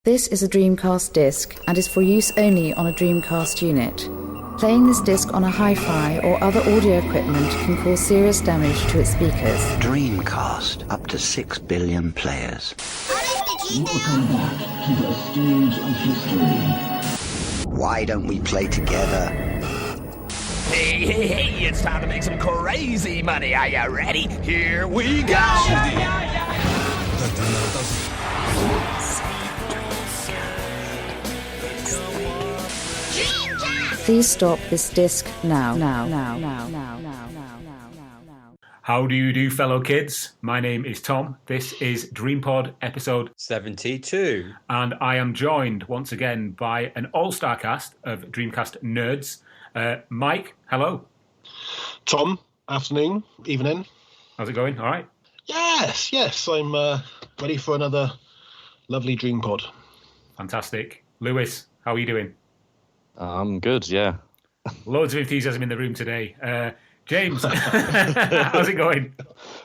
This is a Dreamcast disc and is for use only on a Dreamcast unit. Playing this disc on a hi-fi or other audio equipment can cause serious damage to its speakers. Dreamcast, up to 6 billion players. Welcome back to the stage of history. Why don't we play together? Hey, it's time to make some crazy money. Are you ready? Here we go! Please stop this disc now. How do you do, fellow kids? My name is Tom. This is DreamPod episode 72. And I am joined once again by an all-star cast of Dreamcast nerds. Mike, hello. Tom, afternoon, evening. How's it going? All right? Yes. I'm ready for another lovely DreamPod. Fantastic. Lewis, how are you doing? I'm good, yeah. Loads of enthusiasm in the room today. James, how's it going?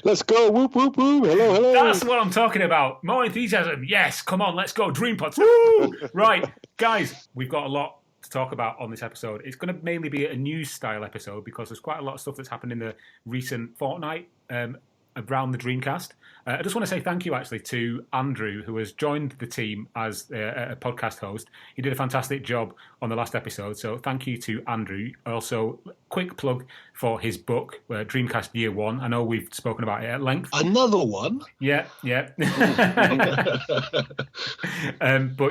Let's go, whoop, whoop, whoop, hello. That's what I'm talking about. More enthusiasm. Yes, come on, let's go. DreamPods. Woo! Right, guys, we've got a lot to talk about on this episode. It's going to mainly be a news-style episode because there's quite a lot of stuff that's happened in the recent fortnight around the Dreamcast. I just want to say thank you, actually, to Andrew, who has joined the team as a podcast host. He did a fantastic job on the last episode, so thank you to Andrew. Also, quick plug for his book, Dreamcast Year 1. I know we've spoken about it at length. Another one? Yeah. But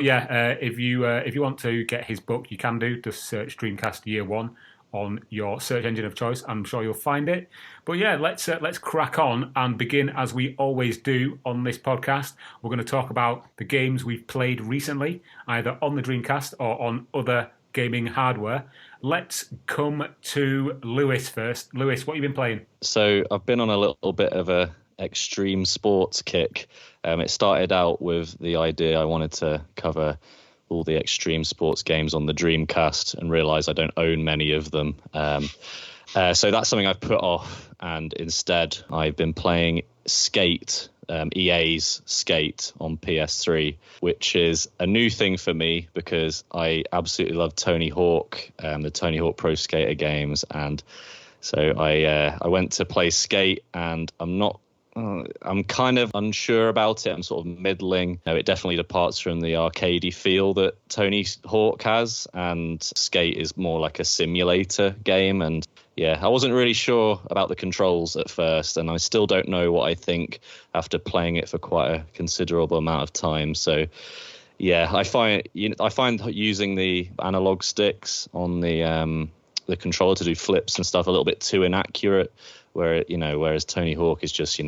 yeah, if you want to get his book, you can do. Just search Dreamcast Year 1 on your search engine of choice. I'm sure you'll find it. But yeah, let's crack on and begin as we always do on this podcast. We're going to talk about the games we've played recently, either on the Dreamcast or on other gaming hardware. Let's come to Lewis first. Lewis, what have you been playing? So I've been on a little bit of a extreme sports kick. It started out with the idea I wanted to cover all the extreme sports games on the Dreamcast and realised I don't own many of them. So that's something I've put off, and instead I've been playing Skate, EA's Skate on PS3, which is a new thing for me because I absolutely love Tony Hawk, the Tony Hawk Pro Skater games, and so I went to play Skate, and I'm kind of unsure about it. I'm sort of middling. It definitely departs from the arcadey feel that Tony Hawk has, and Skate is more like a simulator game. And yeah, I wasn't really sure about the controls at first, and I still don't know what I think after playing it for quite a considerable amount of time. So yeah, I find using the analog sticks on the controller to do flips and stuff a little bit too inaccurate. Whereas Tony Hawk is just,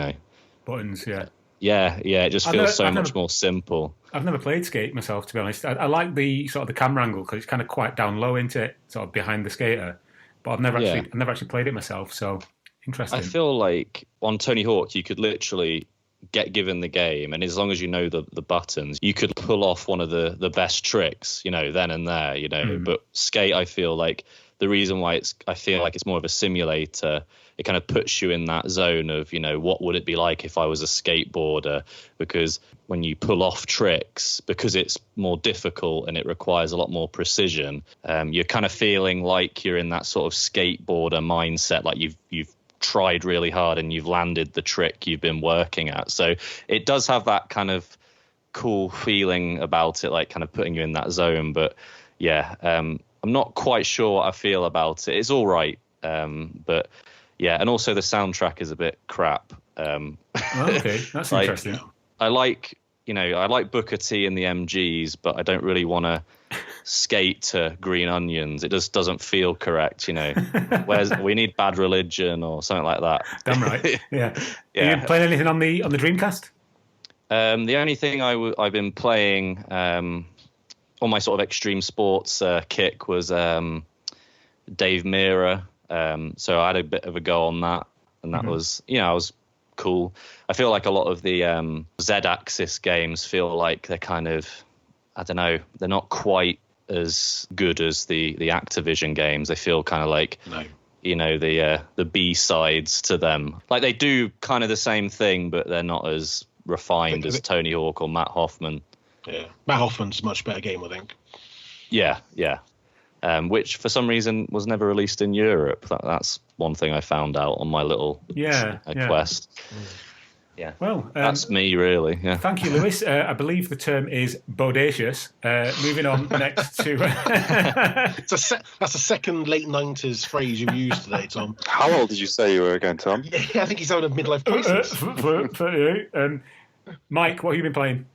buttons, yeah. Yeah, it just feels so much more simple. I've never played Skate myself, to be honest. I like the sort of the camera angle because it's kind of quite down low into it, sort of behind the skater. But I've never actually played it myself, so interesting. I feel like on Tony Hawk you could literally get given the game, and as long as you know the buttons, you could pull off one of the best tricks, then and there, But Skate, I feel like the reason why I feel like it's more of a simulator, it kind of puts you in that zone of, what would it be like if I was a skateboarder? Because when you pull off tricks, because it's more difficult and it requires a lot more precision, you're kind of feeling like you're in that sort of skateboarder mindset, like you've tried really hard and you've landed the trick you've been working at. So it does have that kind of cool feeling about it, like kind of putting you in that zone. But yeah, I'm not quite sure what I feel about it. It's all right, but yeah, and also the soundtrack is a bit crap. Okay, that's interesting. I like Booker T and the MGs, but I don't really want to skate to Green Onions. It just doesn't feel correct, we need Bad Religion or something like that. Damn right. Yeah. Are you playing anything on the Dreamcast? The only thing I've been playing on my sort of extreme sports kick was Dave Mirra. So I had a bit of a go on that, and that was cool. I feel like a lot of the Z-axis games feel like they're kind of, I don't know, they're not quite as good as the Activision games. They feel kind of like, the B-sides to them. Like they do kind of the same thing, but they're not as refined as Tony Hawk or Matt Hoffman. Yeah, Matt Hoffman's a much better game, I think. Yeah. Which for some reason was never released in Europe. That's one thing I found out on my little quest. Yeah. Well, that's me, really. Yeah. Thank you, Lewis. I believe the term is bodacious. Moving on next to. That's a second late 90s phrase you've used today, Tom. How old did you say you were again, Tom? Yeah, I think he's having a midlife crisis. 38. Mike, what have you been playing?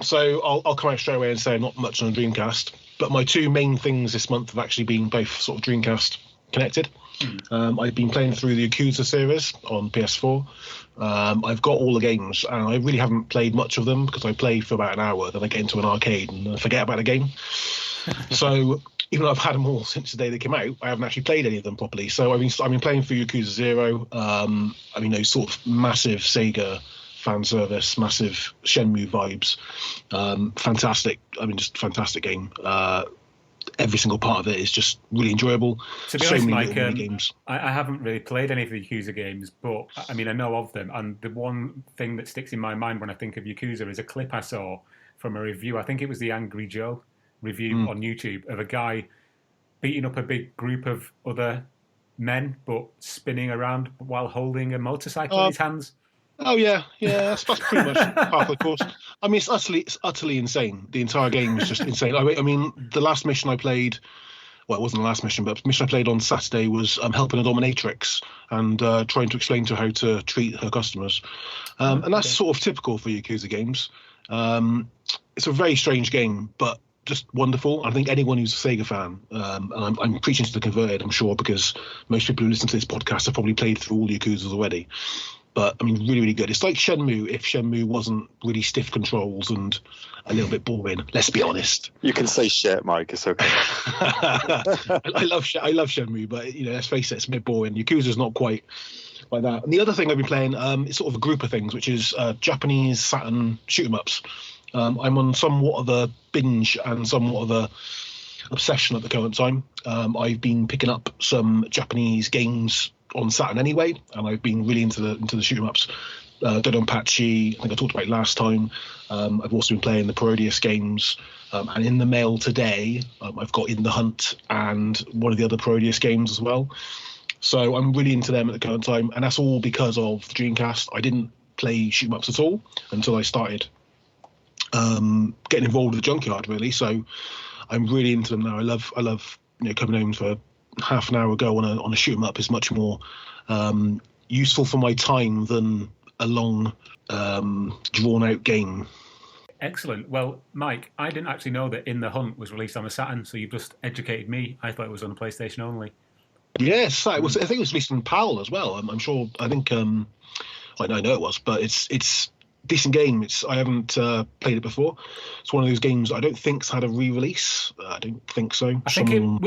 So I'll come out straight away and say not much on Dreamcast, but my two main things this month have actually been both sort of Dreamcast connected. I've been playing through the Yakuza series on PS4. I've got all the games, and I really haven't played much of them because I play for about an hour, then I get into an arcade and I forget about the game. So even though I've had them all since the day they came out, I haven't actually played any of them properly. So I've been playing through Yakuza 0. Those sort of massive Sega fan service, massive Shenmue vibes. Fantastic. Just fantastic game. Every single part of it is just really enjoyable. To be honest, Mike, games. I haven't really played any of the Yakuza games, but I know of them. And the one thing that sticks in my mind when I think of Yakuza is a clip I saw from a review. I think it was the Angry Joe review on YouTube of a guy beating up a big group of other men, but spinning around while holding a motorcycle in his hands. Oh yeah, that's pretty much half the course. It's utterly insane. The entire game is just insane. The last mission I played, well, it wasn't the last mission, but the mission I played on Saturday was helping a dominatrix and trying to explain to her how to treat her customers. And that's sort of typical for Yakuza games. It's a very strange game, but just wonderful. I think anyone who's a Sega fan, and I'm preaching to the converted, I'm sure, because most people who listen to this podcast have probably played through all the Yakuzas already. But, really, really good. It's like Shenmue if Shenmue wasn't really stiff controls and a little bit boring, let's be honest. You can say shit, Mike. It's okay. I love Shenmue, but, let's face it, it's a bit boring. Yakuza's not quite like that. And the other thing I've been playing is sort of a group of things, which is Japanese Saturn shoot-'em-ups. I'm on somewhat of a binge and somewhat of a obsession at the current time. I've been picking up some Japanese games on Saturn anyway, and I've been really into the shoot-'em-ups. Dodonpachi, I think I talked about it last time. I've also been playing the Parodius games, and in the mail today, I've got In the Hunt and one of the other Parodius games as well. So I'm really into them at the current time, and that's all because of the Dreamcast. I didn't play shoot-'em-ups at all until I started getting involved with the Junkyard, really. So I'm really into them now. I love coming home for half an hour ago on a shoot-'em-up is much more useful for my time than a long drawn-out game. Excellent. Well, Mike, I didn't actually know that In the Hunt was released on the Saturn, so you've just educated me. I thought it was on the PlayStation only. Yes, I think it was released on PAL as well. I'm sure. I think I know it was, but it's decent game. I haven't played it before. It's one of those games I don't think's had a re-release. I don't think so.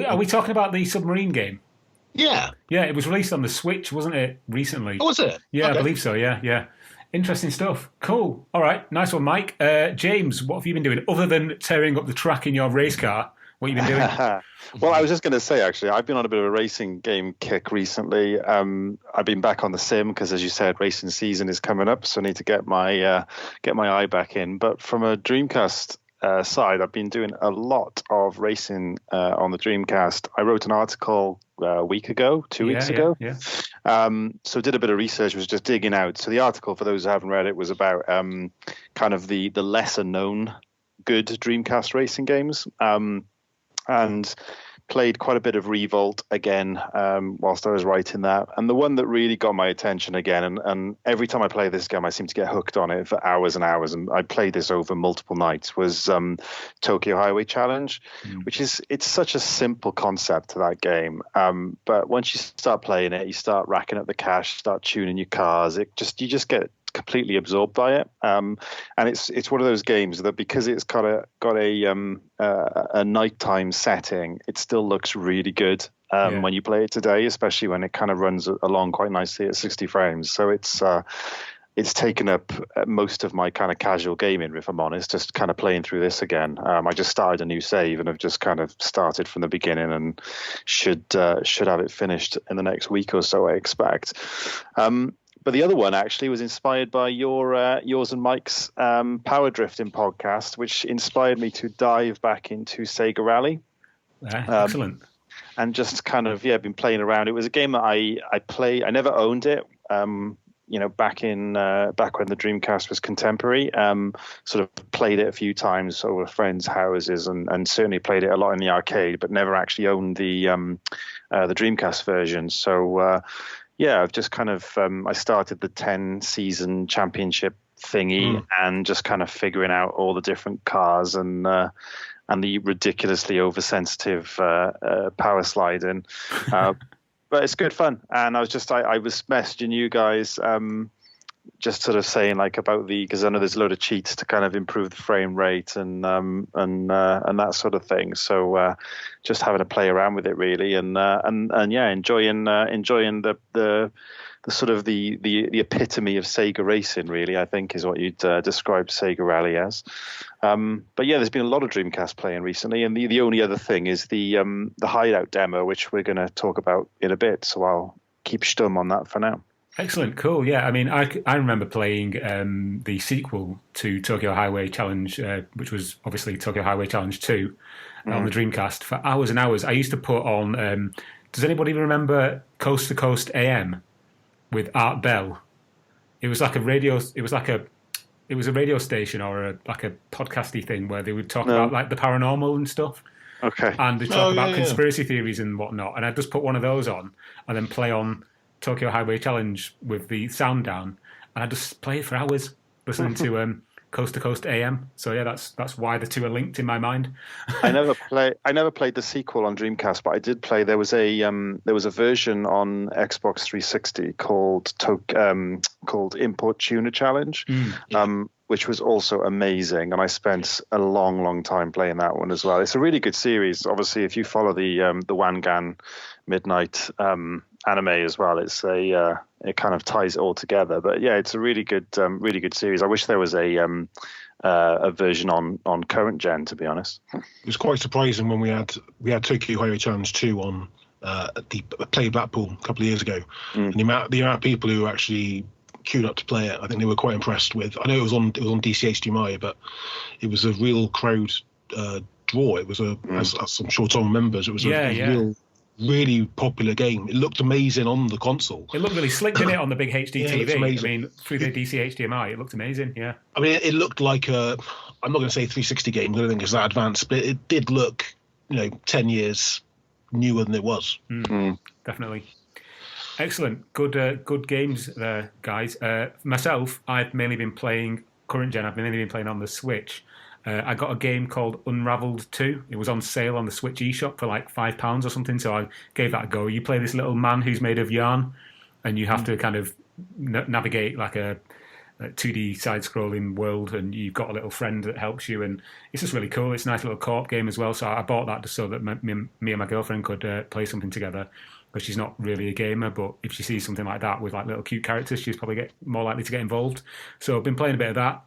Are we talking about the submarine game? Yeah. Yeah, it was released on the Switch, wasn't it, recently? Oh, was it? Yeah, okay. I believe so, yeah. Interesting stuff. Cool. All right, nice one, Mike. James, what have you been doing other than tearing up the track in your race car? What have you been doing? Well, I was just going to say, actually, I've been on a bit of a racing game kick recently. I've been back on the sim because, as you said, racing season is coming up, so I need to get my eye back in. But from a Dreamcast side, I've been doing a lot of racing on the Dreamcast. I wrote an article a week ago, 2 weeks ago. Yeah. So did a bit of research, was just digging out. So the article, for those who haven't read it, was about kind of the lesser known good Dreamcast racing games. And played quite a bit of Revolt again whilst I was writing that. And the one that really got my attention again, and every time I play this game, I seem to get hooked on it for hours and hours, and I played this over multiple nights, was Tokyo Highway Challenge, which it's such a simple concept to that game. But once you start playing it, you start racking up the cash, start tuning your cars. You just get completely absorbed by it, and it's one of those games that, because it's got a nighttime setting, it still looks really good when you play it today, especially when it kind of runs along quite nicely at 60 frames. So it's taken up most of my kind of casual gaming, if I'm honest, just kind of playing through this again. I just started a new save and have just kind of started from the beginning, and should have it finished in the next week or so, I expect. But the other one actually was inspired by yours and Mike's power drifting podcast, which inspired me to dive back into Sega Rally. Excellent. And just kind of been playing around. It was a game that I play. I never owned it. Back when the Dreamcast was contemporary. Sort of played it a few times over friends' houses, and certainly played it a lot in the arcade, but never actually owned the Dreamcast version. So I've just kind of I started the 10-season championship thingy and just kind of figuring out all the different cars and the ridiculously oversensitive power sliding. But it's good fun. And I was messaging you guys, just sort of saying about because I know there's a load of cheats to kind of improve the frame rate and that sort of thing. So just having to play around with it really, and enjoying the sort of the epitome of Sega racing really, I think is what you'd describe Sega Rally as. But there's been a lot of Dreamcast playing recently, and the only other thing is the Hideout demo, which we're going to talk about in a bit. So I'll keep stum on that for now. Excellent, cool. Yeah, I mean, I remember playing the sequel to Tokyo Highway Challenge, which was obviously Tokyo Highway Challenge 2 on the Dreamcast for hours and hours. I used to put on. Does anybody remember Coast to Coast AM with Art Bell? It was like a radio. It was a radio station or a podcasty thing where they would talk about the paranormal and stuff. Okay. And they talk about conspiracy theories and whatnot. And I just put one of those on and then play on Tokyo Highway Challenge with the sound down, and I just play it for hours listening to Coast to Coast AM. So that's why the two are linked in my mind. I never played the sequel on Dreamcast, but I did play. There was a version on Xbox 360 called Import Tuner Challenge, which was also amazing, and I spent a long time playing that one as well. It's a really good series. Obviously, if you follow the Wangan Midnight anime as well, it's it kind of ties it all together. But it's a really good series. I wish there was a version on current gen, to be honest. It was quite surprising when we had Tokyo Highway Challenge 2 on the Play Blackpool a couple of years ago, and the amount of people who actually queued up to play it, I think they were quite impressed with. I know it was on DC HDMI, but it was a real crowd draw. It was as I'm sure Tom remembers, it was a real really popular game. It looked amazing on the console. It looked really slick, didn't it, on the big HD TV? I mean, through the DC HDMI, it looked amazing, yeah. I mean, it looked like I'm not going to say 360 game, I don't think it's that advanced, but it did look, 10 years newer than it was. Definitely. Excellent. Good games there, guys. Myself, I've mainly been playing, current gen, I've mainly been playing on the Switch. I got a game called Unraveled 2. It was on sale on the Switch eShop for like £5 or something, so I gave that a go. You play this little man who's made of yarn, and you have to kind of navigate like a 2D side-scrolling world, and you've got a little friend that helps you, and it's just really cool. It's a nice little co-op game as well, so I bought that just so that me and my girlfriend could play something together, because she's not really a gamer, but if she sees something like that with like little cute characters, she's probably more likely to get involved. So I've been playing a bit of that.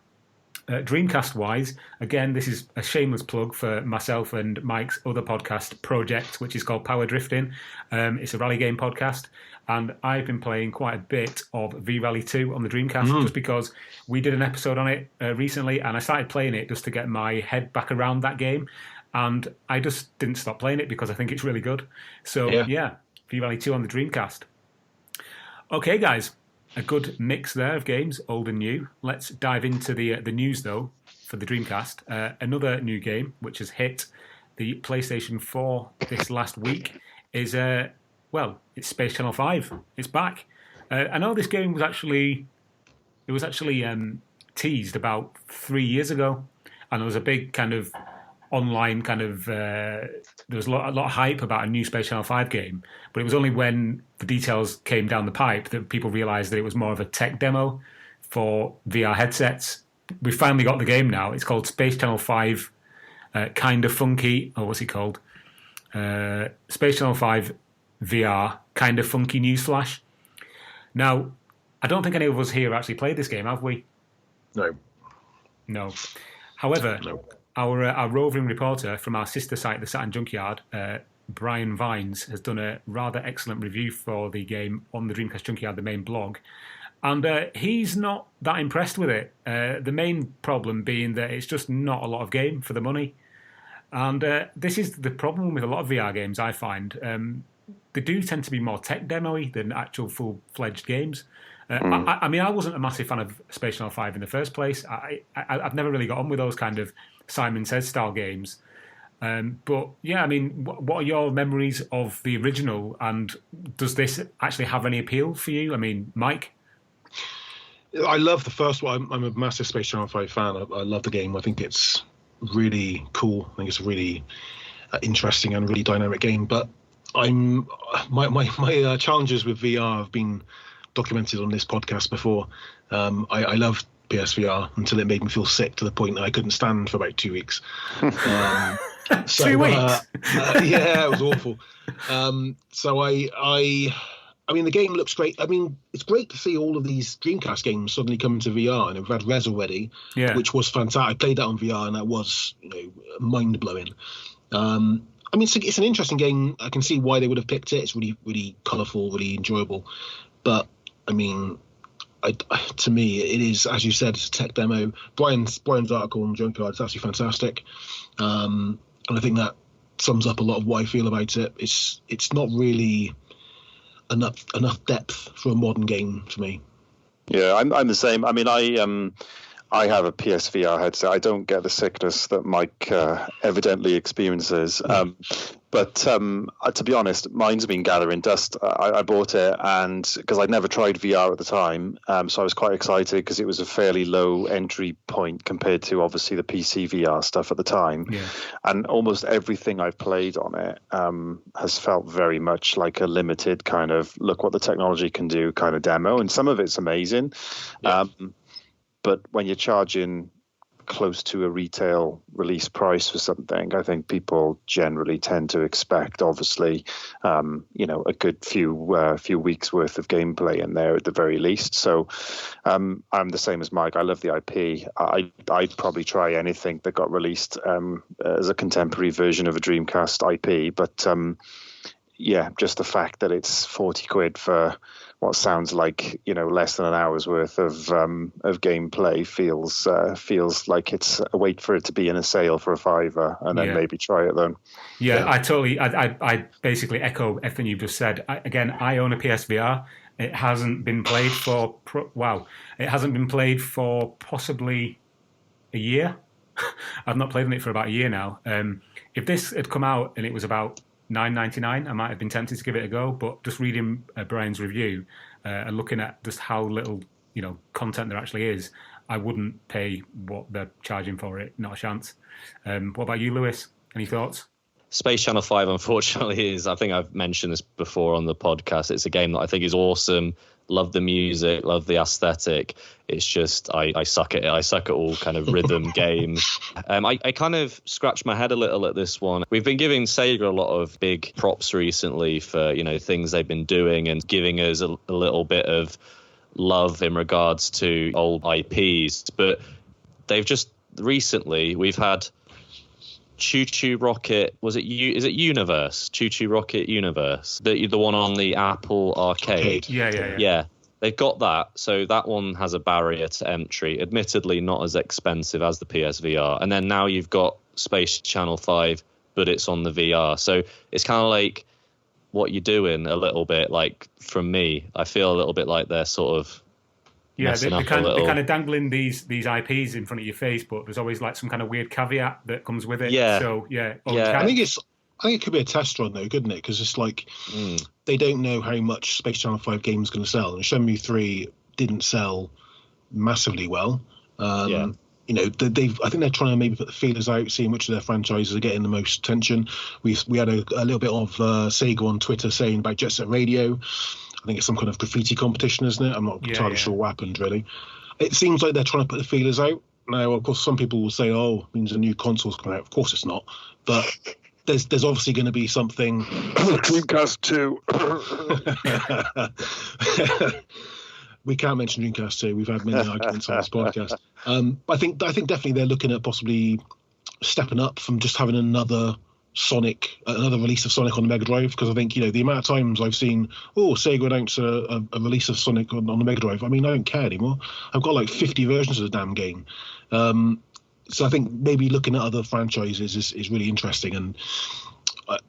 Dreamcast-wise, again, this is a shameless plug for myself and Mike's other podcast project, which is called Power Drifting. It's a rally game podcast, and I've been playing quite a bit of V-Rally 2 on the Dreamcast, just because we did an episode on it recently, and I started playing it just to get my head back around that game, and I just didn't stop playing it because I think it's really good. So, V-Rally 2 on the Dreamcast. Okay, guys. A good mix there of games, old and new. Let's dive into the news, though, for the Dreamcast. Another new game, which has hit the PlayStation 4 this last week, is, it's Space Channel 5. It's back. I know this game was actually teased about 3 years ago, and there was a big kind of online there was a lot of hype about a new Space Channel 5 game, but it was only when the details came down the pipe that people realised that it was more of a tech demo for VR headsets. We finally got the game now. It's called Space Channel 5 Kinda Funky, or what's it called? Space Channel 5 VR Kinda Funky Newsflash. Now, I don't think any of us here actually played this game, have we? No. However, Our roving reporter from our sister site, the Saturn Junkyard, Brian Vines, has done a rather excellent review for the game on the Dreamcast Junkyard, the main blog. And he's not that impressed with it. The main problem being that it's just not a lot of game for the money. And this is the problem with a lot of VR games, I find. They do tend to be more tech demo-y than actual full-fledged games. I mean, I wasn't a massive fan of Space Channel 5 in the first place. I've never really got on with those kind of Simon Says style games. But yeah, I mean, what are your memories of the original, and does this actually have any appeal for you? I mean, Mike? I love the first one. I'm a massive Space Channel 5 fan. I love the game. I think it's really cool. I think it's a really interesting and really dynamic game. But my challenges with VR have been documented on this podcast before. I loved PSVR until it made me feel sick to the point that I couldn't stand for about 2 weeks. So, 2 weeks? Yeah, it was awful. So I mean, the game looks great. I mean, it's great to see all of these Dreamcast games suddenly come to VR, and we've had Res already, which was fantastic. I played that on VR, and that was, mind blowing. I mean, it's an interesting game. I can see why they would have picked it. It's really, really colourful, really enjoyable. But I mean, to me, it is, as you said, it's a tech demo. Brian's article on Junkyard is absolutely fantastic, and I think that sums up a lot of what I feel about it. It's not really enough depth for a modern game for me. Yeah, I'm the same. I mean, I have a PSVR headset. I don't get the sickness that Mike evidently experiences. But to be honest, mine's been gathering dust. I bought it and because I'd never tried VR at the time, so I was quite excited because it was a fairly low entry point compared to obviously the PC VR stuff at the time. Yeah. And almost everything I've played on it has felt very much like a limited kind of look what the technology can do kind of demo. And some of it's amazing. Yeah. But when you're charging close to a retail release price for something, I think people generally tend to expect, obviously, a good few weeks worth of gameplay in there at the very least. So I'm the same as Mike. I love the IP. I'd probably try anything that got released as a contemporary version of a Dreamcast IP. But just the fact that it's 40 quid for what sounds like less than an hour's worth of gameplay feels like it's a wait for it to be in a sale for a $5 and then maybe try it then. Yeah, I basically echo everything you've just said. I own a PSVR. It hasn't been played for it hasn't been played for possibly a year. I've not played on it for about a year now. If this had come out and it was about $9.99, I might have been tempted to give it a go, but just reading Brian's review and looking at just how little content there actually is, I wouldn't pay what they're charging for it. Not a chance. What about you, Lewis? Any thoughts? Space Channel 5, unfortunately, is, I think I've mentioned this before on the podcast, it's a game that I think is awesome. Love the music, love the aesthetic. It's just I suck at it. I suck at all kind of rhythm games. I kind of scratched my head a little at this one. We've been giving Sega a lot of big props recently for things they've been doing and giving us a little bit of love in regards to old IPs. But they've just recently we've had Choo Choo Rocket. Is it Universe? Choo Choo Rocket Universe, the one on the Apple Arcade. Yeah. They've got that, so that one has a barrier to entry. Admittedly, not as expensive as the PSVR. And then now you've got Space Channel 5, but it's on the VR. So it's kind of like what you're doing a little bit. Like from me, I feel a little bit like they're sort of they're kind of dangling these IPs in front of your face, but there's always like some kind of weird caveat that comes with it. Yeah. So I think it could be a test run though, couldn't it? Because it's like they don't know how much Space Channel 5 game is going to sell, and Shenmue 3 didn't sell massively well. I think they're trying to maybe put the feelers out, seeing which of their franchises are getting the most attention. We had a little bit of Sega on Twitter saying about Jet Set Radio. I think it's some kind of graffiti competition, isn't it? I'm not entirely sure what happened, really. It seems like they're trying to put the feelers out. Now, of course, some people will say, it means a new console's coming out. Of course it's not. But there's obviously going to be something... Dreamcast 2. We can't mention Dreamcast 2. We've had many arguments on this podcast. I think definitely they're looking at possibly stepping up from just having another Sonic, another release of Sonic on the Mega Drive, because I think, the amount of times I've seen, Sega announce a release of Sonic on the Mega Drive. I mean, I don't care anymore. I've got like 50 versions of the damn game. So I think maybe looking at other franchises is really interesting, and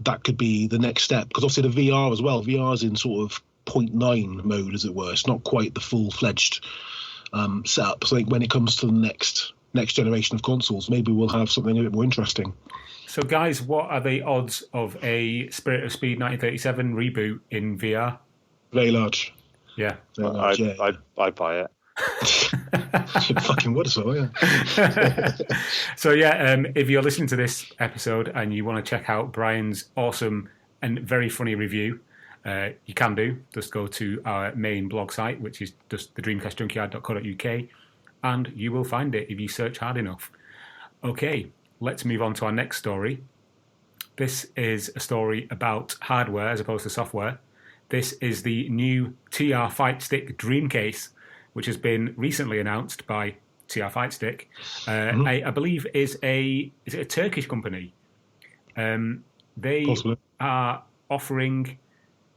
that could be the next step, because obviously the VR as well. VR's in sort of 0.9 mode, as it were. It's not quite the full-fledged setup. So I think when it comes to the next generation of consoles, maybe we'll have something a bit more interesting. So, guys, what are the odds of a Spirit of Speed 1937 reboot in VR? Very large. Yeah. Very large, I'd buy it. You fucking would as well, yeah. So, if you're listening to this episode and you want to check out Brian's awesome and very funny review, you can do. Just go to our main blog site, which is just the dreamcastjunkyard.co.uk, and you will find it if you search hard enough. Okay, let's move on to our next story. This is a story about hardware as opposed to software. This is the new TR Fight Stick Dream Case, which has been recently announced by TR Fight Stick. I believe is it a Turkish company? They Possibly. are offering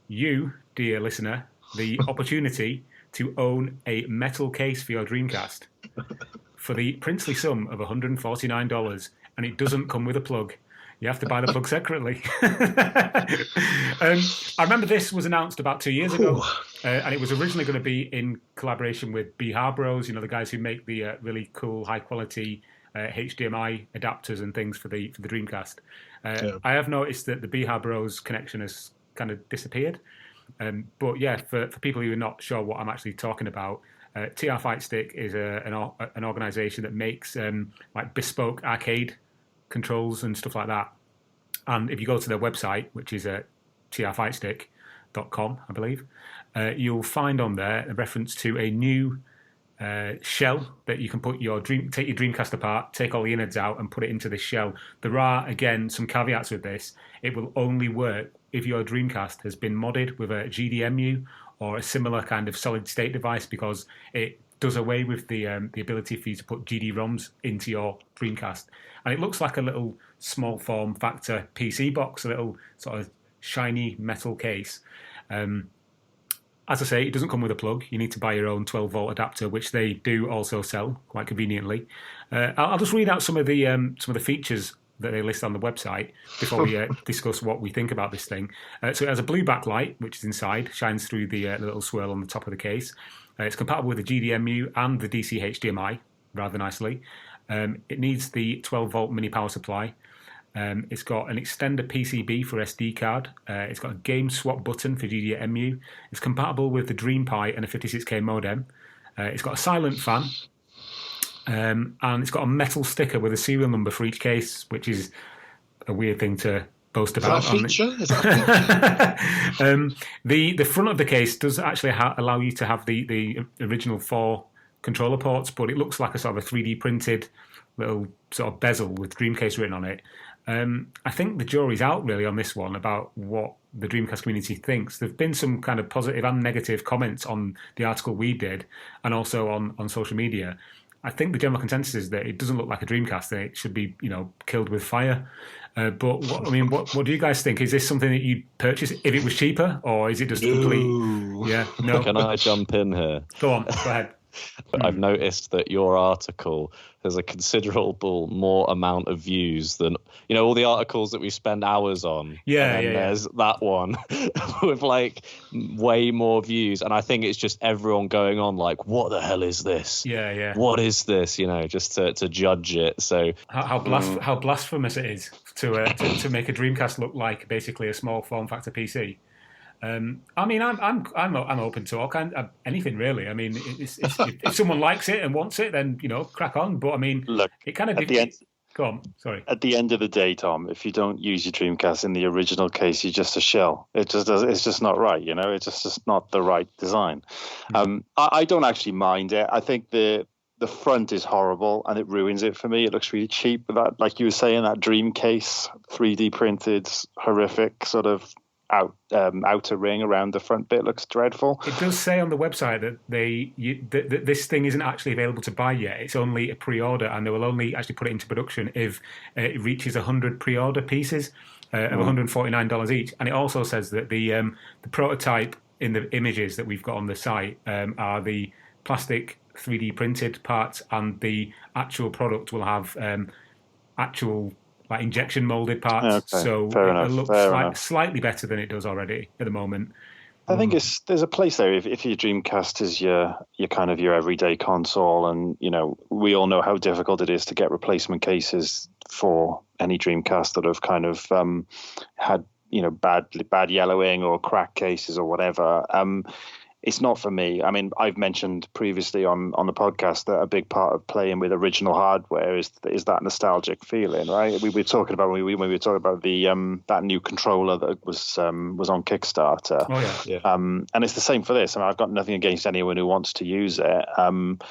you, dear listener, the opportunity to own a metal case for your Dreamcast for the princely sum of $149, and it doesn't come with a plug. You have to buy the plug separately. I remember this was announced about 2 years ago, and it was originally going to be in collaboration with Bihar Bros, the guys who make the really cool, high-quality HDMI adapters and things for the Dreamcast. I have noticed that the Bihar Bros connection has kind of disappeared. But yeah, for people who are not sure what I'm actually talking about, TR Fight Stick is an organisation that makes like bespoke arcade controls and stuff like that. And if you go to their website, which is trfightstick.com, I believe, you'll find on there a reference to a new shell that you can put take your Dreamcast apart, take all the innards out, and put it into this shell. There are, again, some caveats with this. It will only work if your Dreamcast has been modded with a GDMU or a similar kind of solid state device, because it does away with the ability for you to put GD-ROMs into your Dreamcast. And it looks like a little small form factor PC box, a little sort of shiny metal case. As I say, it doesn't come with a plug. You need to buy your own 12-volt adapter, which they do also sell quite conveniently. I'll just read out some of the features that they list on the website before we discuss what we think about this thing. So it has a blue backlight, which is inside, shines through the little swirl on the top of the case. It's compatible with the GDMU and the DC HDMI rather nicely. It needs the 12-volt mini power supply. It's got an extender PCB for SD card. It's got a game swap button for GDMU. It's compatible with the DreamPod and a 56K modem. It's got a silent fan. And it's got a metal sticker with a serial number for each case, which is a weird thing to boast about. Is that a feature? Is that a feature? The front of the case does actually allow you to have the original 4 controller ports, but it looks like a sort of a 3D printed little sort of bezel with Dreamcase written on it. I think the jury's out really on this one about what the Dreamcast community thinks. There have been some kind of positive and negative comments on the article we did, and also on social media. I think the general consensus is that it doesn't look like a Dreamcast, and it should be, killed with fire. But what do you guys think? Is this something that you'd purchase if it was cheaper, or is it just complete? Yeah, no. Can I jump in here? Go on, go ahead. I've noticed that your article has a considerable more amount of views than all the articles that we spend hours on. There's that one with like way more views, and I think it's just everyone going on like, "What the hell is this? What is this?" Just to judge it. So how blasphemous it is to make a Dreamcast look like basically a small form factor PC. I'm open to all anything really. I mean, if someone likes it and wants it, then crack on. But I mean, look, it kind of Go on, sorry. At the end of the day, Tom, if you don't use your Dreamcast in the original case, you're just a shell. It's just not right. It's just not the right design. I don't actually mind it. I think the front is horrible and it ruins it for me. It looks really cheap. That, like you were saying, that Dream case, 3D printed, horrific sort of outer ring around the front bit looks dreadful. It does say on the website that this thing isn't actually available to buy yet. It's only a pre-order, and they will only actually put it into production if it reaches 100 pre-order pieces of $149 each. And it also says that the prototype in the images that we've got on the site are the plastic 3D printed parts, and the actual product will have actual like injection molded parts. Okay, so it looks slightly better than it does already at the moment. I think there's a place there if your Dreamcast is your kind of your everyday console, and we all know how difficult it is to get replacement cases for any Dreamcast that have kind of had bad yellowing or cracked cases or whatever. It's not for me. I mean, I've mentioned previously on the podcast that a big part of playing with original hardware is that nostalgic feeling, right? We were talking about when we were talking about the that new controller that was on Kickstarter. Oh yeah. And it's the same for this. I mean, I've got nothing against anyone who wants to use it. And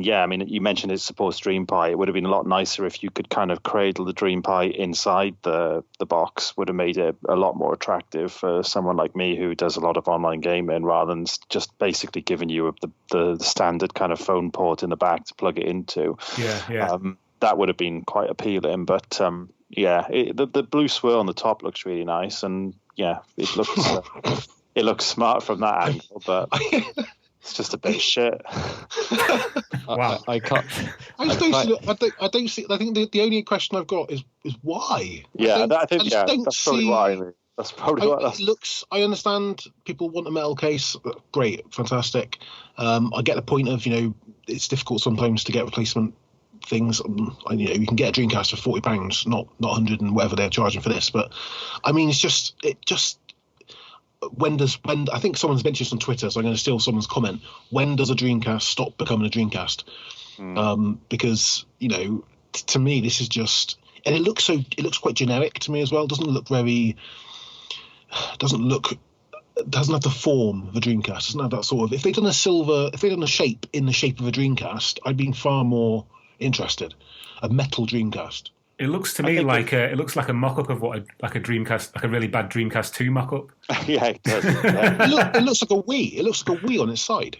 yeah, I mean, you mentioned it supports DreamPod. It would have been a lot nicer if you could kind of cradle the DreamPod inside the box. Would have made it a lot more attractive for someone like me who does a lot of online gaming, rather than just basically giving you the standard kind of phone port in the back to plug it into. Yeah. That would have been quite appealing. But the blue swirl on the top looks really nice, and yeah, it looks smart from that angle, but. It's just a bit of shit. Wow. I don't see. I think the only question I've got is why. Yeah, that's probably why. I mean. That's probably what. It looks. I understand people want a metal case. Great, fantastic. I get the point of it's difficult sometimes to get replacement things. You can get a Dreamcast for £40, not 100 and whatever they're charging for this. But I mean, it just. When I think someone's mentioned this on Twitter, so I'm going to steal someone's comment. When does a Dreamcast stop becoming a Dreamcast? Because to me this is just, and it looks quite generic to me as well. It doesn't have the form of a Dreamcast. It doesn't have that sort of. If they'd done a shape in the shape of a Dreamcast, I'd been far more interested. A metal Dreamcast. It looks to me like a mock-up of what a Dreamcast, like a really bad Dreamcast 2 mock-up. Yeah, it does. Yeah. It looks like a Wii. It looks like a Wii on its side.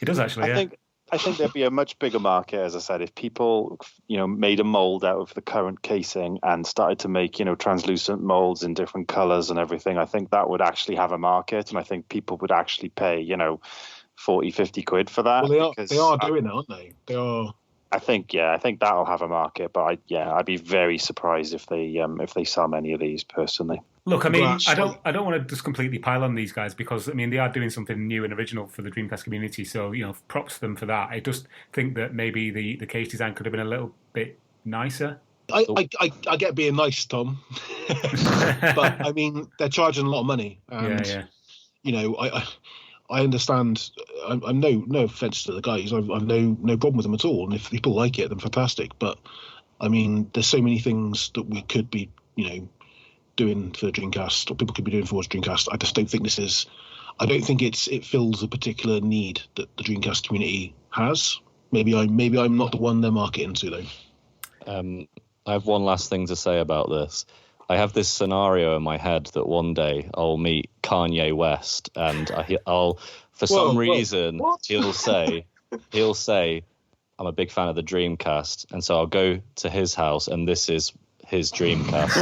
It does actually. I think there'd be a much bigger market, as I said, if people made a mold out of the current casing and started to make translucent molds in different colors and everything. I think that would actually have a market, and I think people would actually pay 40-50 quid for that. Well, they are doing that, aren't they? They are. I think that'll have a market, but I'd be very surprised if they sell many of these personally. Look, I mean, I don't want to just completely pile on these guys, because I mean they are doing something new and original for the Dreamcast community. So props to them for that. I just think that maybe the case design could have been a little bit nicer. I get being nice, Tom, but I mean they're charging a lot of money. And, yeah. I understand. I'm no offense to the guys. I've no problem with them at all. And if people like it, then fantastic. But I mean, there's so many things that we could be, doing for Dreamcast, or people could be doing for Dreamcast. I just don't think this is. I don't think it fills a particular need that the Dreamcast community has. Maybe I'm not the one they're marketing to though. I have one last thing to say about this. I have this scenario in my head that one day I'll meet Kanye West, and I'll for some reason he'll say I'm a big fan of the Dreamcast, and so I'll go to his house and this is his Dreamcast.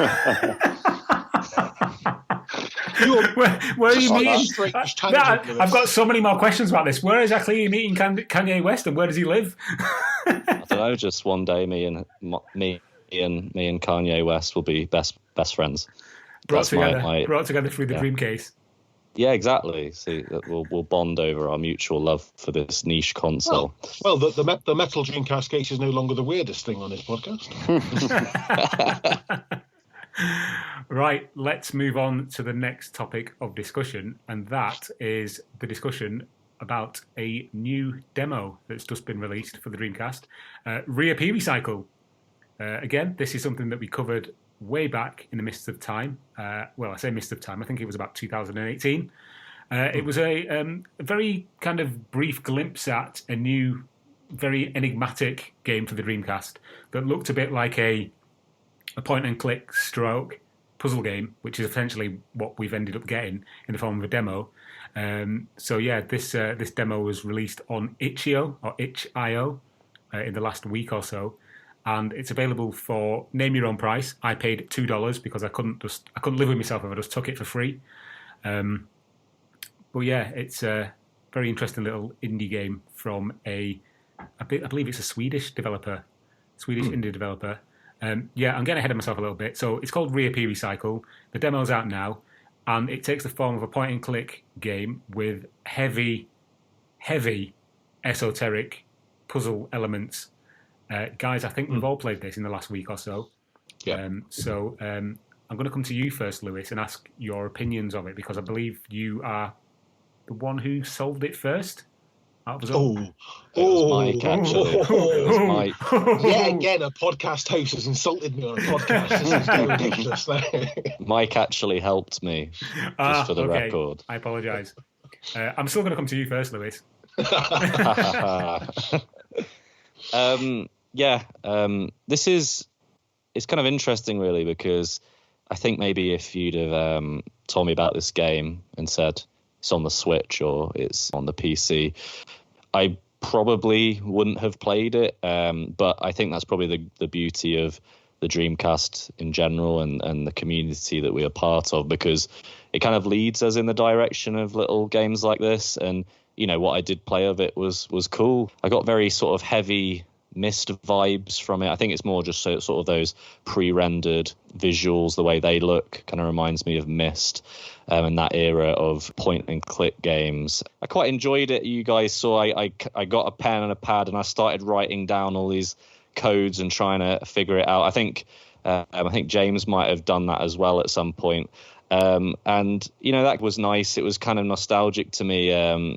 Where are you meeting? I've got so many more questions about this. Where exactly are you meeting Kanye West, and where does he live? I don't know. Just one day, me and Kanye West will be best friends. Brought together through the dream case. Yeah, exactly. See, we'll bond over our mutual love for this niche console. Well, the metal Dreamcast case is no longer the weirdest thing on this podcast. Right, let's move on to the next topic of discussion, and that is the discussion about a new demo that's just been released for the Dreamcast, Reappear Recycle. Again, this is something that we covered way back in the mists of time. Well, I say mist of time, I think it was about 2018. It was a very kind of brief glimpse at a new, very enigmatic game for the Dreamcast that looked a bit like a point-and-click stroke puzzle game, which is essentially what we've ended up getting in the form of a demo. So yeah, this demo was released on itch.io in the last week or so, and it's available for name your own price. I paid $2 because I couldn't live with myself if I just took it for free. But yeah, it's a very interesting little indie game from I believe it's a Swedish indie developer. Yeah, I'm getting ahead of myself a little bit. So it's called Reappear Recycle. The demo's out now, and it takes the form of a point-and-click game with heavy esoteric puzzle elements. Guys, I think we've all played this in the last week or so. Yeah. I'm going to come to you first, Lewis, and ask your opinions of it, because I believe you are the one who solved it first. It was Mike, actually. It was Mike. Yeah, again, a podcast host has insulted me on a podcast. This is getting ridiculous now. Mike actually helped me, just for the record. I apologise. I'm still going to come to you first, Lewis. It's kind of interesting, really, because I think maybe if you'd have told me about this game and said it's on the Switch or it's on the PC, I probably wouldn't have played it. But I think that's probably the beauty of the Dreamcast in general and the community that we are part of, because it kind of leads us in the direction of little games like this. And, you know, what I did play of it was cool. I got very sort of heavy Myst vibes from it. I think it's more just sort of those pre-rendered visuals, the way they look kind of reminds me of Myst and that era of point-and-click games. I quite enjoyed it. You guys saw I got a pen and a pad and I started writing down all these codes and trying to figure it out. I think James might have done that as well at some point. And, you know, that was nice. It was kind of nostalgic to me,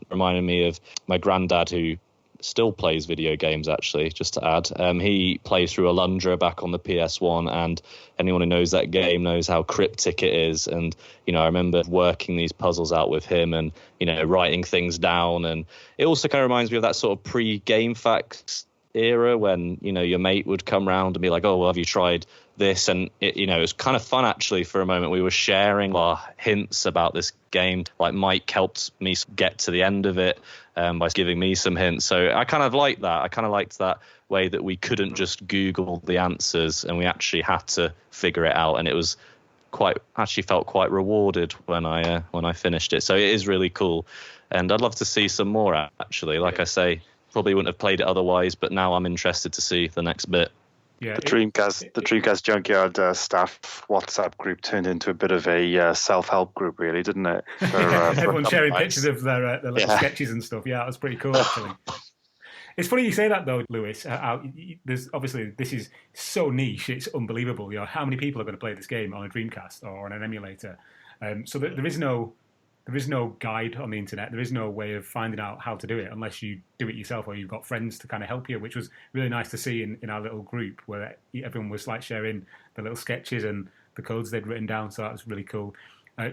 reminded me of my granddad, who still plays video games, actually, just to add. He plays through Alundra back on the PS1, and anyone who knows that game knows how cryptic it is. And, you know, I remember working these puzzles out with him and, you know, writing things down. And it also kind of reminds me of that sort of pre-Game Facts era when, you know, your mate would come round and be like, oh, well, have you tried this? And it, you know, it was kind of fun, actually. For a moment we were sharing our hints about this game. Like Mike helped me get to the end of it by giving me some hints. So I kind of liked that. I kind of liked that way that we couldn't just Google the answers and we actually had to figure it out. And it was felt quite rewarded when I finished it. So it is really cool, and I'd love to see some more, actually. Like I say, probably wouldn't have played it otherwise, but now I'm interested to see the next bit. Yeah, the Dreamcast Junkyard staff WhatsApp group turned into a bit of a self-help group, really, didn't it? Everyone sharing pictures of their little sketches and stuff. Yeah, it was pretty cool, actually. It's funny you say that, though, Lewis. There's obviously, this is so niche, it's unbelievable. You know, how many people are going to play this game on a Dreamcast or on an emulator? So there is no guide on the internet. There is no way of finding out how to do it unless you do it yourself or you've got friends to kind of help you, which was really nice to see in our little group where everyone was like sharing the little sketches and the codes they'd written down. So that was really cool.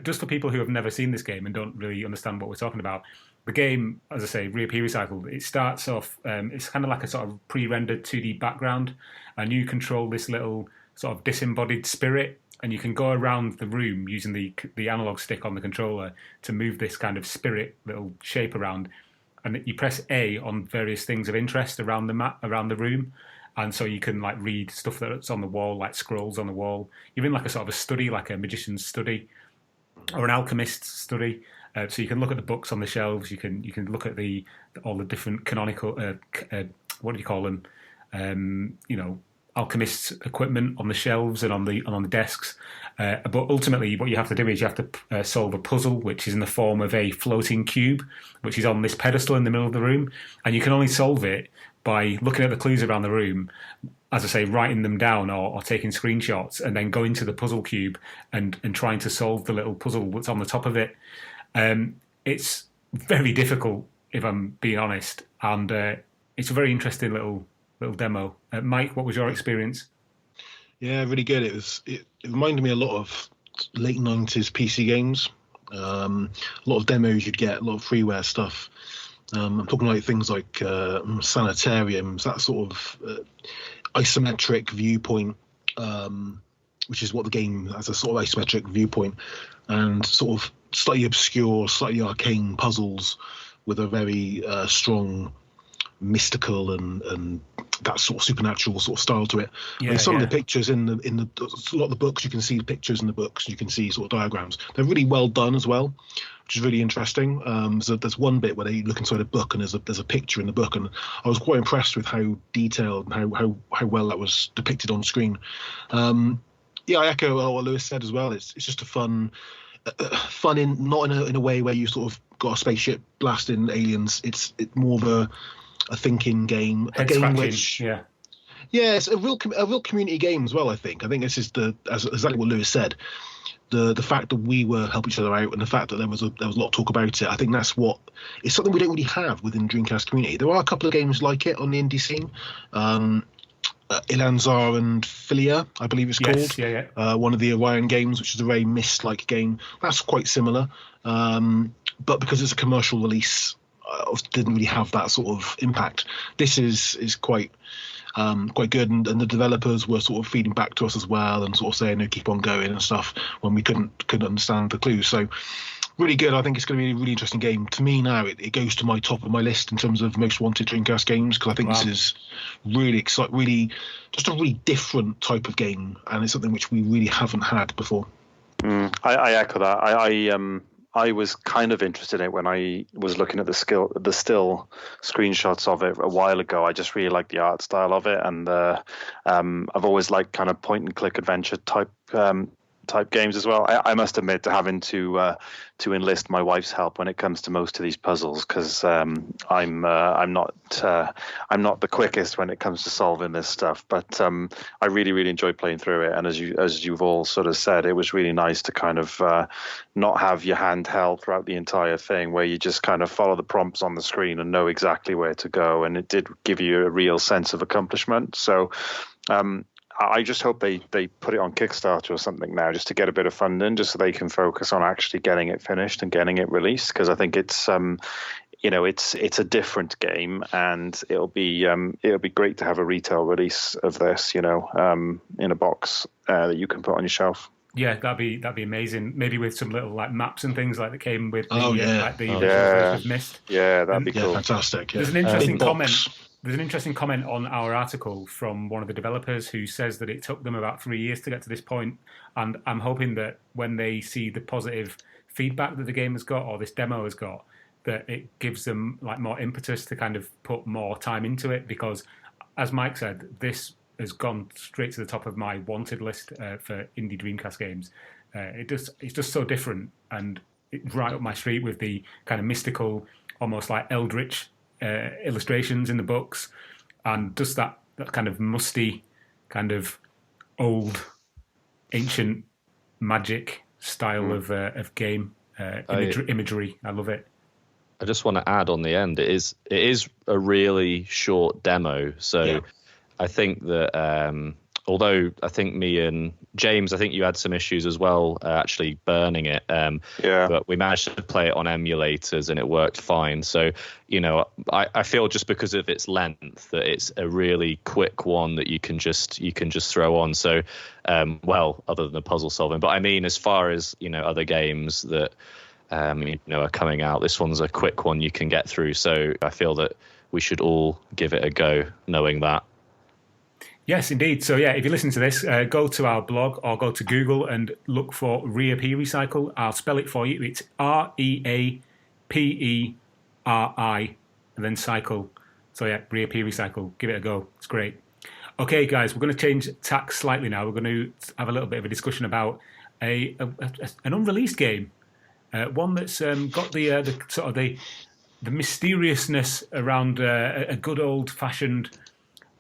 Just for people who have never seen this game and don't really understand what we're talking about, the game, as I say, Reappear Recycled, it starts off, it's kind of like a sort of pre-rendered 2D background, and you control this little sort of disembodied spirit, and you can go around the room using the analog stick on the controller to move this kind of spirit little shape around. And you press A on various things of interest around the map, around the room. And so you can like read stuff that's on the wall, like scrolls on the wall. You're in like a sort of a study, like a magician's study or an alchemist's study. So you can look at the books on the shelves. You can look at all the different canonical, what do you call them? Alchemist's equipment on the shelves and on the desks. But ultimately, what you have to do is you have to solve a puzzle, which is in the form of a floating cube, which is on this pedestal in the middle of the room. And you can only solve it by looking at the clues around the room, as I say, writing them down or taking screenshots, and then going to the puzzle cube and trying to solve the little puzzle that's on the top of it. It's very difficult, if I'm being honest, and it's a very interesting little demo. Mike, what was your experience? Yeah, really good. It reminded me a lot of late 90s PC games. A lot of demos you'd get, a lot of freeware stuff. I'm talking like things like sanitariums, that sort of isometric viewpoint which is what the game has, a sort of isometric viewpoint, and sort of slightly obscure, slightly arcane puzzles with a very strong mystical and that sort of supernatural sort of style to it. Some of the pictures in a lot of the books, you can see pictures in the books, you can see sort of diagrams. They're really well done as well, which is really interesting. So there's one bit where they look inside a book and there's a picture in the book, and I was quite impressed with how detailed and how well that was depicted on screen. I echo what Lewis said as well. It's just a fun not in a way where you sort of got a spaceship blasting aliens. It's more of a thinking game, it's a real community game as well. I think this is exactly what Lewis said. The fact that we were helping each other out, and the fact that there was a lot of talk about it. I think that's what it's something we don't really have within Dreamcast community. There are a couple of games like it on the indie scene. Ilanzar and Philia, I believe it's called. One of the Orion games, which is a very Myst-like game. That's quite similar, but because it's a commercial release, didn't really have that sort of impact. This is quite good, and the developers were sort of feeding back to us as well, and sort of saying, "No, keep on going" and stuff when we couldn't understand the clues. So really good. I think it's going to be a really interesting game. To me now, it goes to my top of my list in terms of most wanted Dreamcast games, because I think this is really exciting, just a really different type of game, and it's something which we really haven't had before. I echo that. I was kind of interested in it when I was looking at the still screenshots of it a while ago. I just really like the art style of it, and I've always liked kind of point and click adventure type games as well. I must admit to having to enlist my wife's help when it comes to most of these puzzles, because I'm not the quickest when it comes to solving this stuff. But I really enjoyed playing through it, and as you've all sort of said, it was really nice to kind of not have your hand held throughout the entire thing, where you just kind of follow the prompts on the screen and know exactly where to go, and it did give you a real sense of accomplishment. So I just hope they put it on Kickstarter or something now, just to get a bit of funding, just so they can focus on actually getting it finished and getting it released. Because I think it's it's a different game, and it'll be great to have a retail release of this, in a box that you can put on your shelf. Yeah, that'd be amazing. Maybe with some little like maps and things like that came with the Myst. Yeah, that'd be cool. Fantastic. Yeah. There's an interesting comment. There's an interesting comment on our article from one of the developers who says that it took them about 3 years to get to this point, and I'm hoping that when they see the positive feedback that the game has got, or this demo has got, that it gives them like more impetus to kind of put more time into it, because as Mike said, this has gone straight to the top of my wanted list for indie Dreamcast games. It's just so different, and it's right up my street with the kind of mystical, almost like eldritch illustrations in the books, and just that kind of musty, kind of old, ancient magic style of game imagery. I love it. I just want to add on the end, it is a really short demo, so I think that although I think me and James, I think you had some issues as well actually burning it. But we managed to play it on emulators and it worked fine. So, I feel just because of its length that it's a really quick one that you can just throw on. So, other than the puzzle solving. But I mean, as far as, other games that, are coming out, this one's a quick one you can get through. So I feel that we should all give it a go, knowing that. Yes, indeed. So, if you listen to this, go to our blog or go to Google and look for Reaperi Recycle. I'll spell it for you. It's REAPERI and then cycle. So, Reaperi Recycle. Give it a go. It's great. Okay, guys, we're going to change tack slightly now. We're going to have a little bit of a discussion about an unreleased game. One that's got the sort of the mysteriousness around a good old-fashioned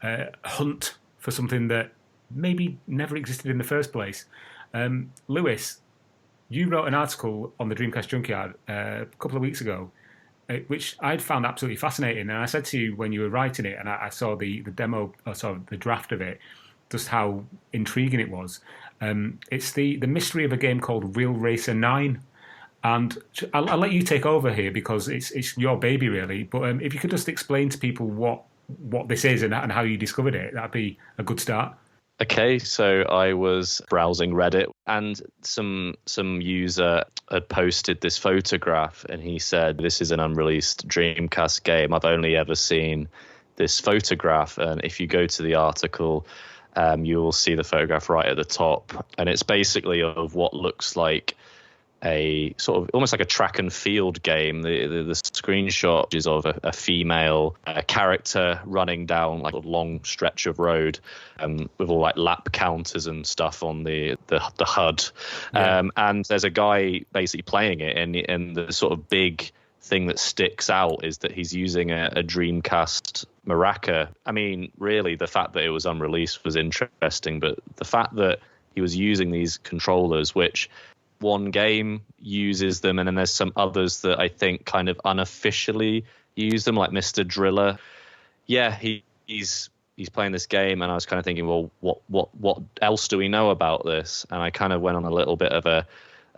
hunt for something that maybe never existed in the first place. Lewis, you wrote an article on the Dreamcast Junkyard a couple of weeks ago, which I'd found absolutely fascinating. And I said to you when you were writing it, and I saw the demo, or saw the draft of it, just how intriguing it was. It's the mystery of a game called Real Racer 9. And I'll let you take over here because it's your baby, really. But if you could just explain to people what this is and how you discovered it, that'd be a good start. Okay, so I was browsing Reddit and some user had posted this photograph and he said, this is an unreleased Dreamcast game. I've only ever seen this photograph. And if you go to the article, you will see the photograph right at the top. And it's basically of what looks like a sort of almost like a track and field game. The screenshot is of a female character running down like a long stretch of road with all like lap counters and stuff on the HUD. Yeah. And there's a guy basically playing it, and the sort of big thing that sticks out is that he's using a Dreamcast maraca. I mean, really, the fact that it was unreleased was interesting, but the fact that he was using these controllers, which one game uses them, and then there's some others that I think kind of unofficially use them, like Mr. Driller. Yeah, he's playing this game, and I was kind of thinking, well, what else do we know about this? And I kind of went on a little bit of a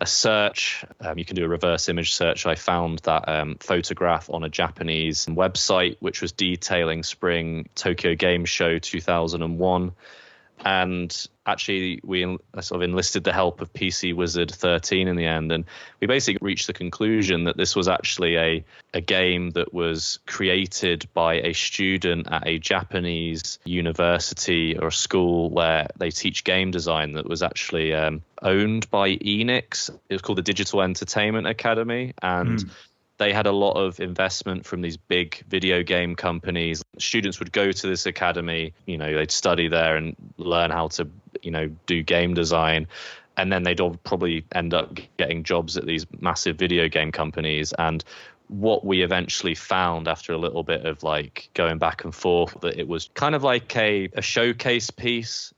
search. You can do a reverse image search. I found that photograph on a Japanese website, which was detailing Spring Tokyo Game Show 2001. And actually, we sort of enlisted the help of PC Wizard 13 in the end. And we basically reached the conclusion that this was actually a game that was created by a student at a Japanese university or school where they teach game design, that was actually owned by Enix. It was called the Digital Entertainment Academy. And they had a lot of investment from these big video game companies. Students would go to this academy, they'd study there and learn how to, do game design. And then they'd all probably end up getting jobs at these massive video game companies. And what we eventually found after a little bit of like going back and forth, that it was kind of like a showcase piece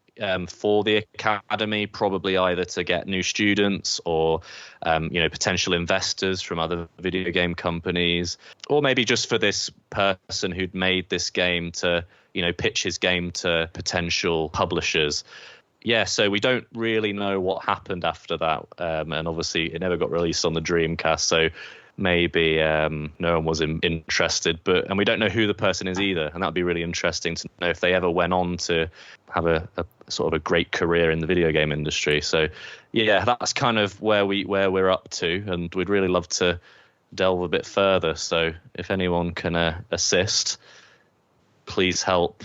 for the academy, probably either to get new students or potential investors from other video game companies, or maybe just for this person who'd made this game to pitch his game to potential publishers. Yeah, so we don't really know what happened after that, and obviously it never got released on the Dreamcast, so maybe no one was interested, and we don't know who the person is either, and that'd be really interesting to know if they ever went on to have a sort of a great career in the video game industry. So yeah, that's kind of where we're up to, and we'd really love to delve a bit further. So if anyone can assist, please help.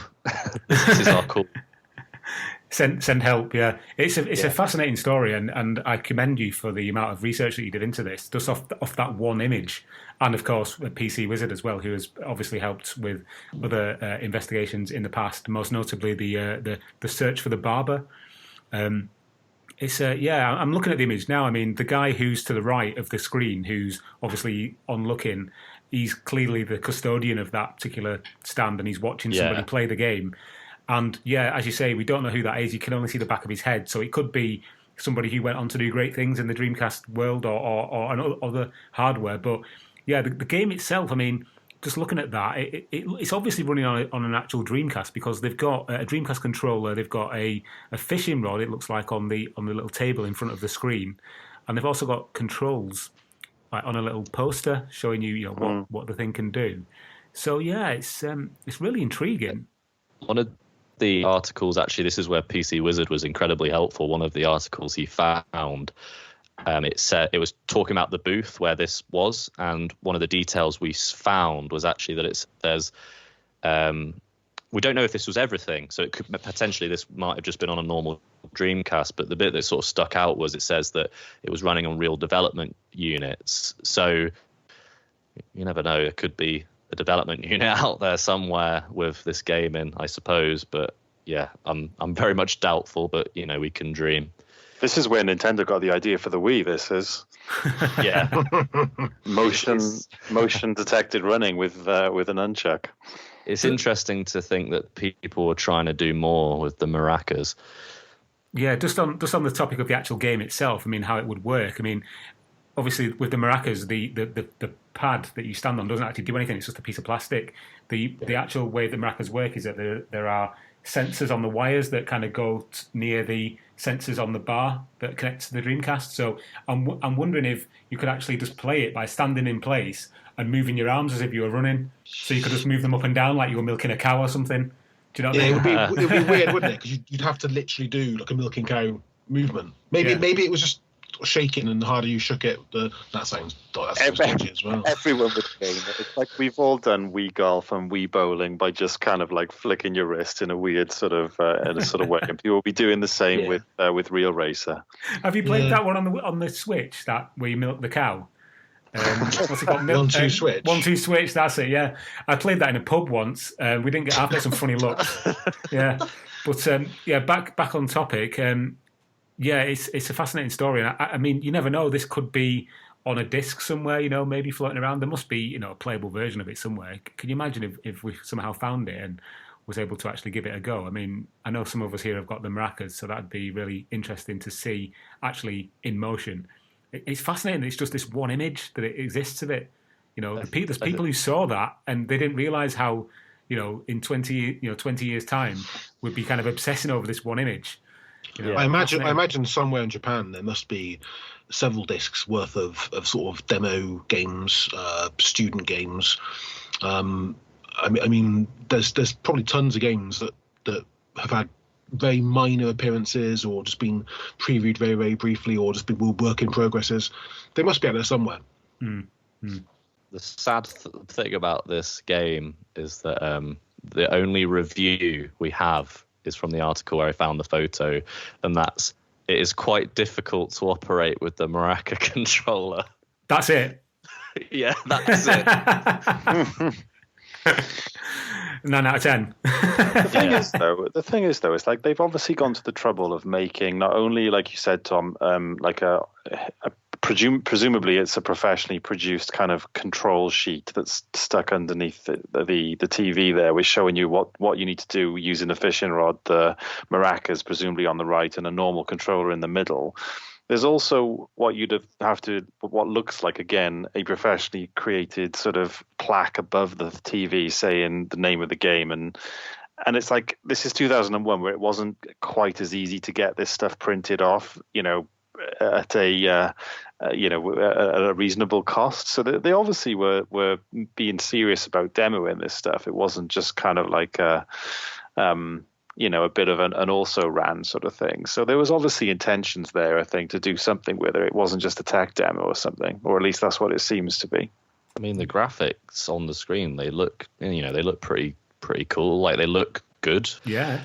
This is our call. Send help, yeah. It's a fascinating story, and I commend you for the amount of research that you did into this, just off that one image. And of course, PC Wizard as well, who has obviously helped with other investigations in the past, most notably the search for the barber. I'm looking at the image now. I mean, the guy who's to the right of the screen, who's obviously on-looking, he's clearly the custodian of that particular stand, and he's watching somebody play the game. And yeah, as you say, we don't know who that is. You can only see the back of his head. So it could be somebody who went on to do great things in the Dreamcast world or other hardware. But yeah, the game itself, I mean, just looking at that, it's obviously running on an actual Dreamcast, because they've got a Dreamcast controller, they've got a fishing rod, it looks like, on the little table in front of the screen. And they've also got controls like on a little poster showing you, what the thing can do. So yeah, it's really intriguing. One of the articles, actually, this is where PC Wizard was incredibly helpful. One of the articles he found, it was talking about the booth where this was, and one of the details we found was actually that it says, we don't know if this was everything, so it could potentially, this might have just been on a normal Dreamcast, but the bit that sort of stuck out was it says that it was running on real development units. So you never know, it could be a development unit out there somewhere with this game in, I suppose. But yeah, I'm very much doubtful, but we can dream. This is where Nintendo got the idea for the Wii. This is yeah, motion detected running with an nunchuck. It's interesting to think that people were trying to do more with the maracas. Yeah, just on the topic of the actual game itself, I mean, how it would work. I mean, obviously, with the maracas, the pad that you stand on doesn't actually do anything. It's just a piece of plastic. The actual way the maracas work is that there are sensors on the wires that kind of go near the sensors on the bar that connects to the Dreamcast. So I'm wondering if you could actually just play it by standing in place and moving your arms as if you were running. So you could just move them up and down like you were milking a cow or something. Do you know what I Yeah, mean? it would be weird, wouldn't it? Because you'd have to literally do like a milking cow movement. Maybe it was just shaking, and the harder you shook it, that sounds dodgy as well. Everyone would game it. It's like we've all done Wii golf and Wii bowling by just kind of like flicking your wrist in a weird sort of way. And people will be doing the same with Real Racer. Have you played that one on the Switch? That where you milk the cow? What's it called? 1-2 switch. 1-2 switch. That's it. Yeah, I played that in a pub once. We didn't get. I've got some funny looks. Yeah, but back on topic. It's a fascinating story, and I mean, you never know. This could be on a disc somewhere, maybe floating around. There must be, a playable version of it somewhere. Can you imagine if we somehow found it and was able to actually give it a go? I mean, I know some of us here have got the maracas, so that'd be really interesting to see actually in motion. It's fascinating. It's just this one image that it exists of it. There's people who saw that and they didn't realize how, in 20 years' time, we'd be kind of obsessing over this one image. I imagine somewhere in Japan there must be several discs worth of sort of demo games, student games. I mean, there's probably tons of games that have had very minor appearances or just been previewed very, very briefly or just been work in progresses. They must be out there somewhere. The sad thing about this game is that the only review we have is from the article where I found the photo, and it is quite difficult to operate with the Maraca controller. That's it. Yeah, that's it. 9 out of 10. The thing is though, it's like they've obviously gone to the trouble of making not only, like you said, Tom, like presumably it's a professionally produced kind of control sheet that's stuck underneath the TV there, which showing you what you need to do using a fishing rod, the maracas presumably on the right, and a normal controller in the middle. There's also what looks like, again, a professionally created sort of plaque above the TV saying the name of the game. And it's like, this is 2001, where it wasn't quite as easy to get this stuff printed off, at a reasonable cost. So they obviously were being serious about demoing this stuff. It wasn't just kind of like a bit of an also ran sort of thing. So there was obviously intentions there, I think, to do something with it. It wasn't just a tech demo or something, or at least that's what it seems to be. I mean, the graphics on the screen, they look pretty cool. Like, they look good. Yeah.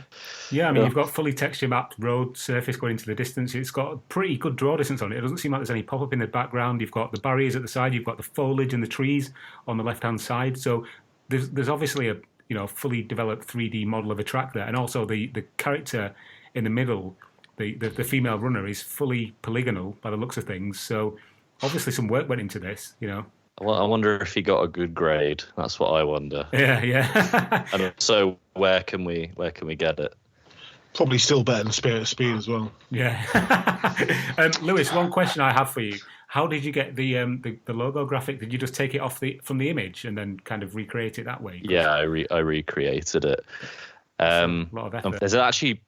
I mean, you've got fully texture mapped road surface going into the distance. It's got a pretty good draw distance on it. It doesn't seem like there's any pop-up in the background. You've got the barriers at the side. You've got the foliage and the trees on the left-hand side. So there's obviously a fully developed 3D model of a track there, and also the character in the middle, the female runner, is fully polygonal by the looks of things. So obviously some work went into this, Well, I wonder if he got a good grade. That's what I wonder. Yeah. And so where can we get it? Probably still better than Spirit of Speed as well. Yeah. Lewis, one question I have for you. How did you get the logo graphic? Did you just take it from the image and then kind of recreate it that way? Yeah, I recreated it. A lot of effort. There's actually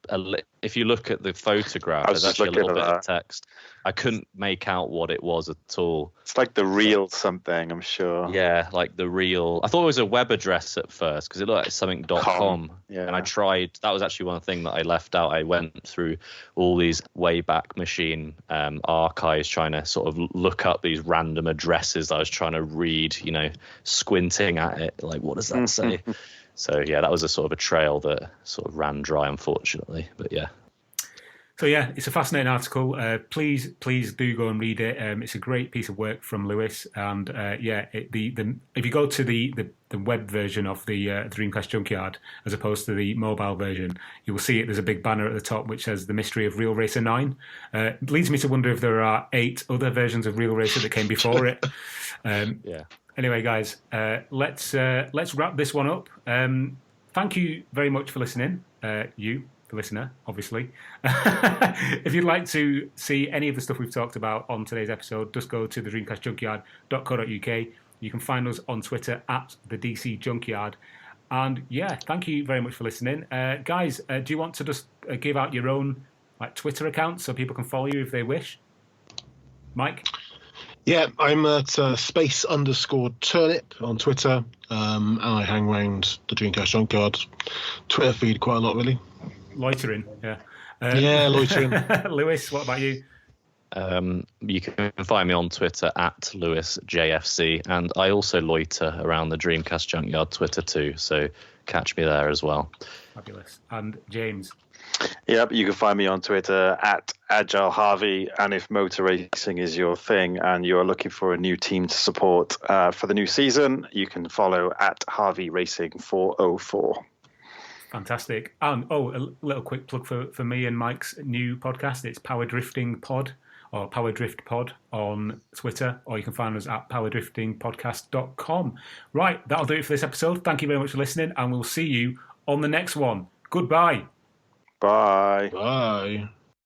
if you look at the photograph, there's actually a little bit of text. I couldn't make out what it was at all. It's like the real something, I'm sure. Yeah, like the real. I thought it was a web address at first because it looked like something.com. Yeah. And I tried. That was actually one thing that I left out. I went through all these Wayback Machine archives trying to sort of look up these random addresses that I was trying to read, squinting at it. Like, what does that say? So, yeah, that was a sort of a trail that sort of ran dry, unfortunately. But, yeah. So, yeah, it's a fascinating article. Please do go and read it. It's a great piece of work from Lewis. And, if you go to the web version of the Dreamcast Junkyard as opposed to the mobile version, you will see there's a big banner at the top which says The Mystery of Real Racer 9. It leads me to wonder if there are 8 other versions of Real Racer that came before it. Yeah. Anyway, guys, let's wrap this one up. Thank you very much for listening. The listener, obviously. If you'd like to see any of the stuff we've talked about on today's episode, just go to the dreamcastjunkyard.co.uk. You can find us on Twitter at the DC Junkyard. And yeah, thank you very much for listening. Guys, do you want to just give out your own Twitter account so people can follow you if they wish? Mike? Yeah, I'm at space_turnip on Twitter. And I hang around the Dreamcast Junkyard Twitter feed quite a lot, really. Loitering, yeah. Yeah, loitering. Lewis, what about you? You can find me on Twitter at LewisJFC, and I also loiter around the Dreamcast Junkyard Twitter too, so catch me there as well. Fabulous. And James? Yep, you can find me on Twitter at AgileHarvey, and if motor racing is your thing and you're looking for a new team to support for the new season, you can follow at Harvey Racing 404. Fantastic. And a little quick plug for me and Mike's new podcast. It's Power Drifting Pod, or Power Drift Pod on Twitter, or you can find us at powerdriftingpodcast.com. Right, that'll do it for this episode. Thank you very much for listening, and we'll see you on the next one. Goodbye. Bye. Bye.